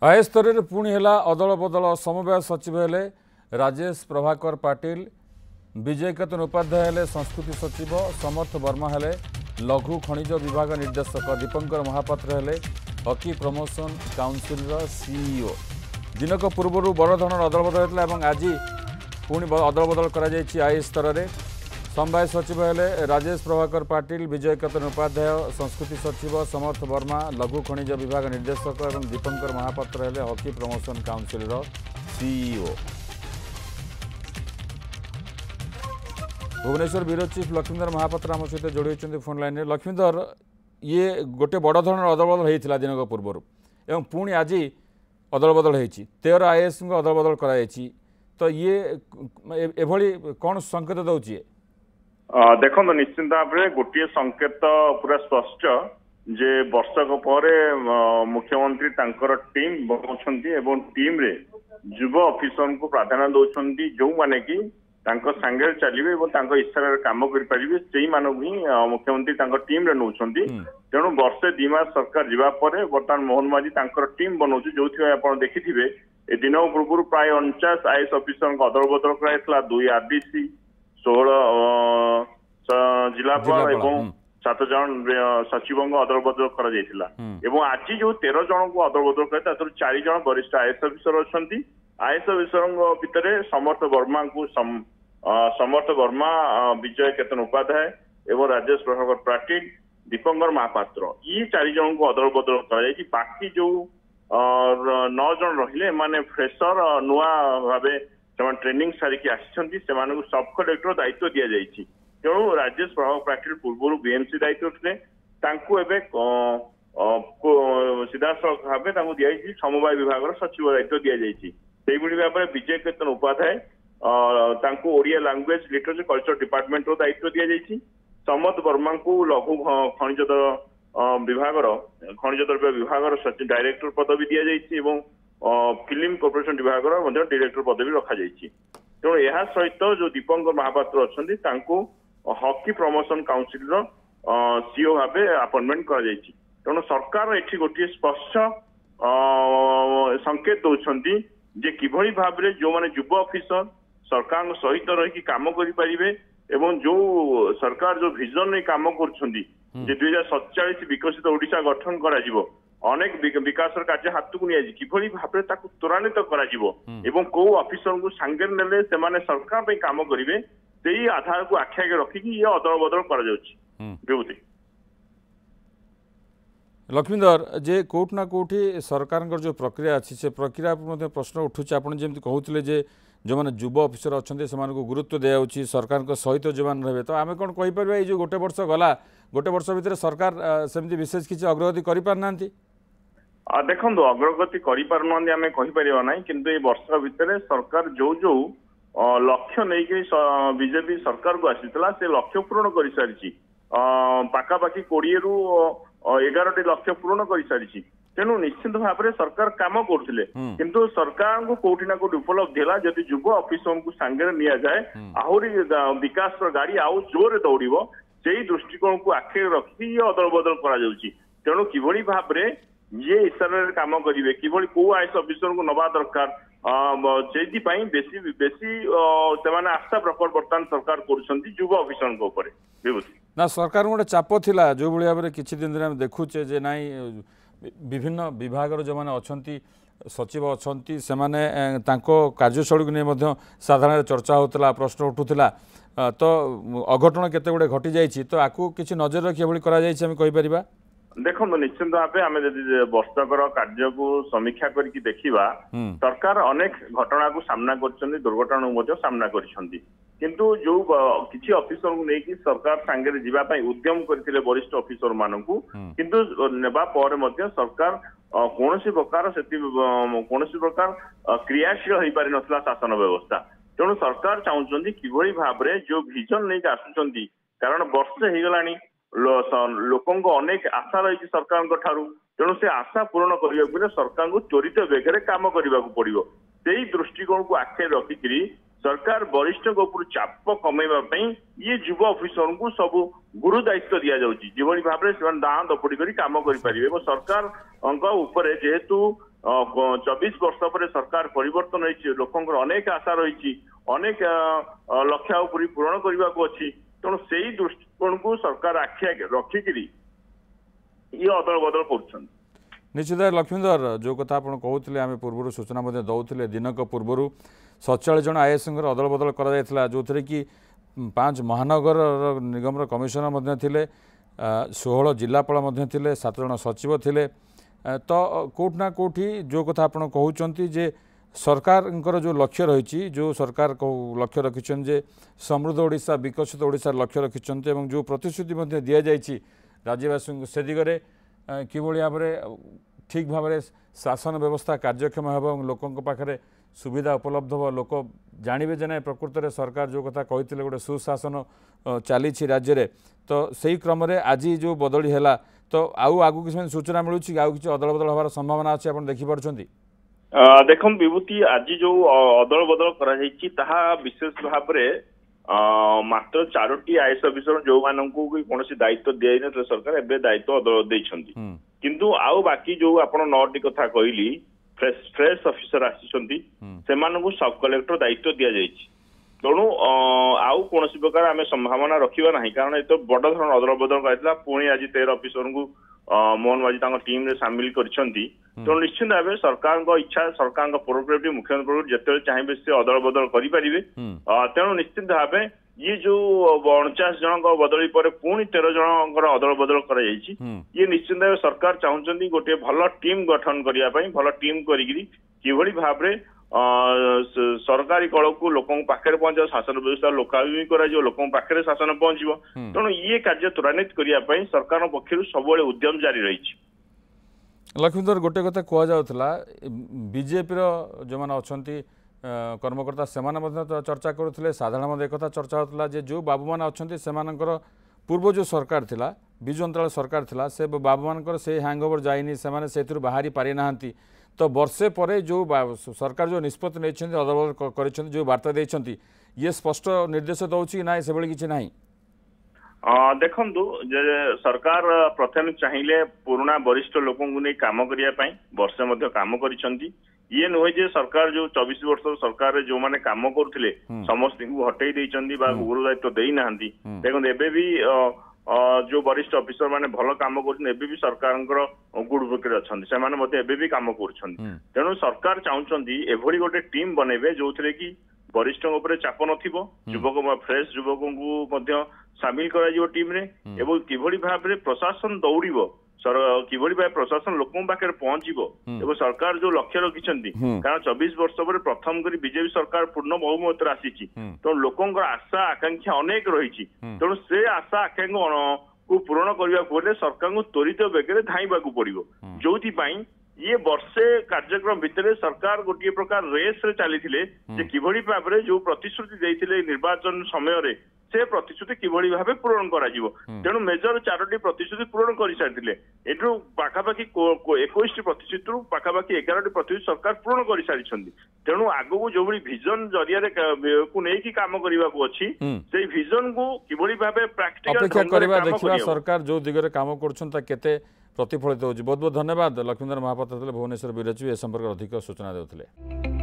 आय स्तर में पुणी है अदल बदल समवाय सचिव हेले राजेश प्रभाकर पाटिल, विजय केतन उपाध्याय हेले संस्कृति सचिव, समर्थ वर्मा हेले लघु खनिज विभाग निर्देशक, दीपंकर महापात्र हेले हॉकी प्रमोशन काउंसिल सीईओ। दिनक पूर्व बड़ धरण अदल बदल होता आज पुणी अदल बदल कर आय स्तर में। समवाय सचिव हेले राजेश प्रभाकर पाटिल, विजय केतन उपाध्याय संस्कृति सचिव, समर्थ वर्मा लघु खनिज विभाग निर्देशक और दीपंकर महापात्र हेले hockey promotion council CEO. Bhubaneswar bureau chief Laxmidhar Mahapatra आम सहित जोड़ी होती फोन लाइन में। लक्ष्मीधर, ये गोटे बड़ धरण अदल बदल होता दिनक पूर्व एवं पुणी आज अदल बदल हो 13 आईएएस अदल बदल कराई, तो ये एभली कौन संकेत दौर? देखो निश्चिंत भाव में गोटे संकेत पूरा स्पष्ट जे वर्षक पर मुख्यमंत्री टीम बनाउछन्ती टीम रे युवा ऑफिसर को प्राधान्य दौरान जो माने कि सांगे चलिए इच्छा काम करें से मुख्यमंत्री टीम रे नौछन्ती। तेणु वर्षे 2 मास सरकार जावापर बर्तमान मोहन माझी टीम बनाऊँ जो आप देखिथे दिन पूर्व प्राय 49 आईएएस ऑफिसर अदल बदल कराइला, 2 आरडीसी, 16 जिलापाल एवं 7 जन सचिव अदल बदल कर आज जो 13 जन को अदल बदल कर 4 जन वरिष्ठ आईएएस ऑफिसर अच्छा। आईएएस ऑफिसर भितर समर्थ वर्मा, विजय केतन उपाध्याय एवं राजेश प्रभाकर पाटिल, दीपंकर महापात्र, ये 4 जन को अदल बदल कर बाकी जो 9 जन रहिले माने फ्रेशर नुआ भावे ट्रेनिंग सारिकी आसी सब कलेक्टर दायित्व दि जाइए। तेणु राजेश प्रभाकर पाटिल पूर्व बीएमसी दायित्व थे सीधासख भाव दिखाई समवाय विभाग सचिव दायित्व दि जाइए। भाव में Vijay Ketan Upadhyay Odia language literature culture department दायित्व दि जाइए। समर्थ वर्मा को लघु खनिज विभाग खनिज द्रव्य विभाग सचिव डायरेक्टर पदवी दि जाइए, फिल्म कॉर्पोरेशन विभाग डायरेक्टर पदवी रखा जाइए। तेणु यह सहित जो दीपंकर महापात्र अच्छा हॉकी प्रमोशन काउंसिल सीईओ भाव अपॉइंटमेंट कर। तेणु सरकार ये गोटे स्पष्ट संकेत दौरान जे किभली भाव में जो माने युवा ऑफिसर सरकार सहित रही काम करें एवं जो सरकार जो विजन नहीं काम कर 2047 विकसित ओडिशा गठन करा अनेक विकास कार्य हाथ को नहीं किभली भाव त्वरान्वित कर कौ ऑफिसर को सांगे नेले से सरकार काम करेंगे से आधार को आखिया रखिकी ये अदल बदल कर। लक्ष्मीधर, जे कोट ना कोठी सरकार जो प्रक्रिया अच्छी से प्रक्रिया प्रश्न उठुचे आपन जेमती कहउतले जे जो माने युवा ऑफिसर अच्छे से गुरुत्व दिया सरकार सहित जो मैंने रहे, तो आम कौन कहीपर ये जो गोटे वर्ष गला गोटे वर्ष भितर सरकार सेमती विशेष किसी अग्रगति कर पारना? देखो अग्रगति कहीपर ना कि वर्ष भितर सरकार जो जो लक्ष्य नहीं बीजेपी सरकार को आसीला से लक्ष्य पूर्ण कर सारी पाखापाखि 20 ରୁ 11टी लक्ष्य पूर्ण कर सारी। तेणु निश्चित भाव में सरकार काम करते किंतु सरकार को कोठी ना कोठी उपलब्धि है जदि युवा ऑफिसर को सांगे नि जाए आहरी विकास गाड़ी आउ जोर दौड़ से दृष्टिकोण को आखिर रखी ये अदल बदल कर। तेणु किभली भाव में ये इशारा काम करेंगे किभली को आईएएस ऑफिसर को नवा दरकार से बेसी बेसी आशा प्रकट बर्तमान सरकार कर युवा ऑफिसर ना सरकार गोटे चाप थिला जो भाव में किसी दिन दिन देखुचे जे नाई विभिन्न विभाग जो मैंने अच्छा सचिव अच्छा से कार्यशैली को नहीं साधारण चर्चा होता प्रश्न उठूला, तो अघटन केते गुड़े घटी जाइए, तो आपको किसी नजर रखी कहीपर? देखो निश्चित भाव आम वर्षकर कार्य को समीक्षा करके देखा सरकार अनेक घटना को सामना कर दुर्घटना सामना कर किंतु जो किसी ऑफिसर को लेकिन सरकार सांगे जावाई उद्यम करते वरिष्ठ ऑफिसर मानक किंतु नेबा पर सरकार कौन प्रकार क्रियाशील हो पारि नथिला शासन व्यवस्था। तेणु सरकार चाहते किभली भाव में जो विजन नहीं आसुंच कारण वर्षे हो गलानी लोक अनेक आशा रही सरकार ठारू। तेणु से आशा पूर्ण करने सरकार को त्वरित वेगर काम करने को पड़ो से दृष्टिकोण को आखे रखिकी सरकार वरिष्ठ चाप कमेवाई ये युवा ऑफिसर को सब गुरु दायित्व दि जाऊँगी जो भाव में दाँ दपड़ी कर काम करें। सरकार जेहेतु 24 वर्ष पर सरकार परिवर्तन होती लोकंर अनेक आशा रही अनेक लक्ष्य पूरण करने को अच्छी तेणु से दृष्टिकोण को सरकार आखि रखिकी ये अदल बदल कर निश्चित लक्ष्मीधर जो कथा आप कहते आम पूर्व सूचना दौले दिनक पूर्व 47 जन आईएएस अदल बदल कर जो थे कि 5 महानगर निगम कमिशनर थे 16 जिलापाल 7 जन सचिव थे तो कोट ना कोठी जो कथा आप कहते जे सरकार जो लक्ष्य रही जो सरकार लक्ष्य रखिंट जे समृद्ध ओडिशा विकसित ओडिशा लक्ष्य रखिंट जो प्रतिश्रुति दि जाइए राज्यवासी से दिगरे किभली भाव में ठीक भाव में शासन व्यवस्था कार्यक्षम हो लोकों पाखे सुविधा उपलब्ध हो लोक जानवे जे ना प्रकृत में सरकार जो कथा कहते गोटे सुशासन चली राज्य में तो सही क्रम आज जो बदली है तो आउ आगु किसी सूचना मिलूँ कि आउ कि अदल बदल हमार संभावना अच्छी आप देखिपुंट देख विभूति आज जो अदल बदल कर विशेष भाव में मात्र 4टी आईएएस अफिसर जो मानू कौन दायित्व दि न सरकार एवं दायित्व अदल देइछंती किंतु आउ बाकी जो आप 9टी कथा कहली फ्रेश अफिसर आसी सब कलेक्टर दायित्व दि जाइए तेणु आउ कौन प्रकार आम संभावना रखा ना कारण ये बड़ धरण अदल बदल कर पुणी आज 13 अफिसर को मोहन माझी टीम रे सामिल करछंती तो निश्चित भाव सरकार इच्छा सरकार प्रोग्रेटिव मुख्यमंत्री जिते चाहिए से अदल बदल करें तेणु निश्चित भाव ये जो 49 जन बदली पर पुणी 13 जन अदल बदल कर ये निश्चित भाव सरकार चाहते गोटे भल टीम गठन करने भल टीम करी भाव में सरकारी कल को लोकों पाखे पहुंचा शासन व्यवस्था लोकाभिमुखी कर लोकों पाखे शासन पहुंचो तेणु ये कार्य त्वरान्वित करने सरकार पक्षर सब उद्यम जारी रही लक्ष्मीधर गोटे कथा कहला बीजेपी जो मैंने अच्छा कर्मकर्ता से चर्चा करुले साधारण एक कथा चर्चा होता जो बाबू मैंने अच्छा से पूर्व जो सरकार थिला विजु अंतराल सरकार थिला से बाबू मान से हैंगओवर जाइनी से बाहरी पारि ना तो वर्षे पर जो सरकार जो निष्पत्ति नहीं अदल बदल कर जो वार्ता देते ये स्पष्ट निर्देश दौर ना से किसी ना देखु जे सरकार प्रथम चाहिए पुराना वरिष्ठ लोकों को नहीं काम करने वर्षे कम कर ये नुहे जे सरकार जो 24 वर्ष सरकार जो मैंने काम करुले समस्त को हटई गुरु दायित्व देना देखते एबे भी जो वरिष्ठ अफिसर माने भल काम कर सरकार गुड बुक से भी काम कर तेणु सरकार चाहती एभली गोटे टीम बनइबे जो थे कि वरिष्ठ चाप युवक फ्रेश युवकों को सामिल कर टीम रे एवं किभली भाव में प्रशासन दौड़ किभली भाव प्रशासन लोकों पाखे पहुंचो एवं सरकार जो लक्ष्य रखिंट कारण 24 वर्ष पर प्रथम कर बीजेपी सरकार पूर्ण बहुमत आसी तो लोकों आशा आकांक्षा अनेक रही तेणु से आशा आकांक्षा को पूरण करने सरकार को त्वरित बेगे धाइबा पड़ो जो ये वर्षे कार्यक्रम भितर सरकार गोटे प्रकार रेस रे चली किभली भाव में जो प्रतिश्रुति देते निर्वाचन समय से प्रतिश्रुति किभली भाव पूरण करा तेणु मेजर 4टी प्रतिश्रुति पूरण कर सारी एठू पाखापाखि 21 प्रतिश्रुति पाखापाखि 11टी प्रतिश्रुति सरकार पूरण कर सारी तेणु आगू जो विजन जरिया को लेकिन काम करने को अच्छी से विजन को किभली भाव प्रैक्टिकल सरकार जो दिगरे काम कर प्रतिफलित होगी बहुत बहुत धन्यवाद लक्ष्मीधर महापात्र भुवनेश्वर विरचु ए संपर्क अधिक सूचना देते।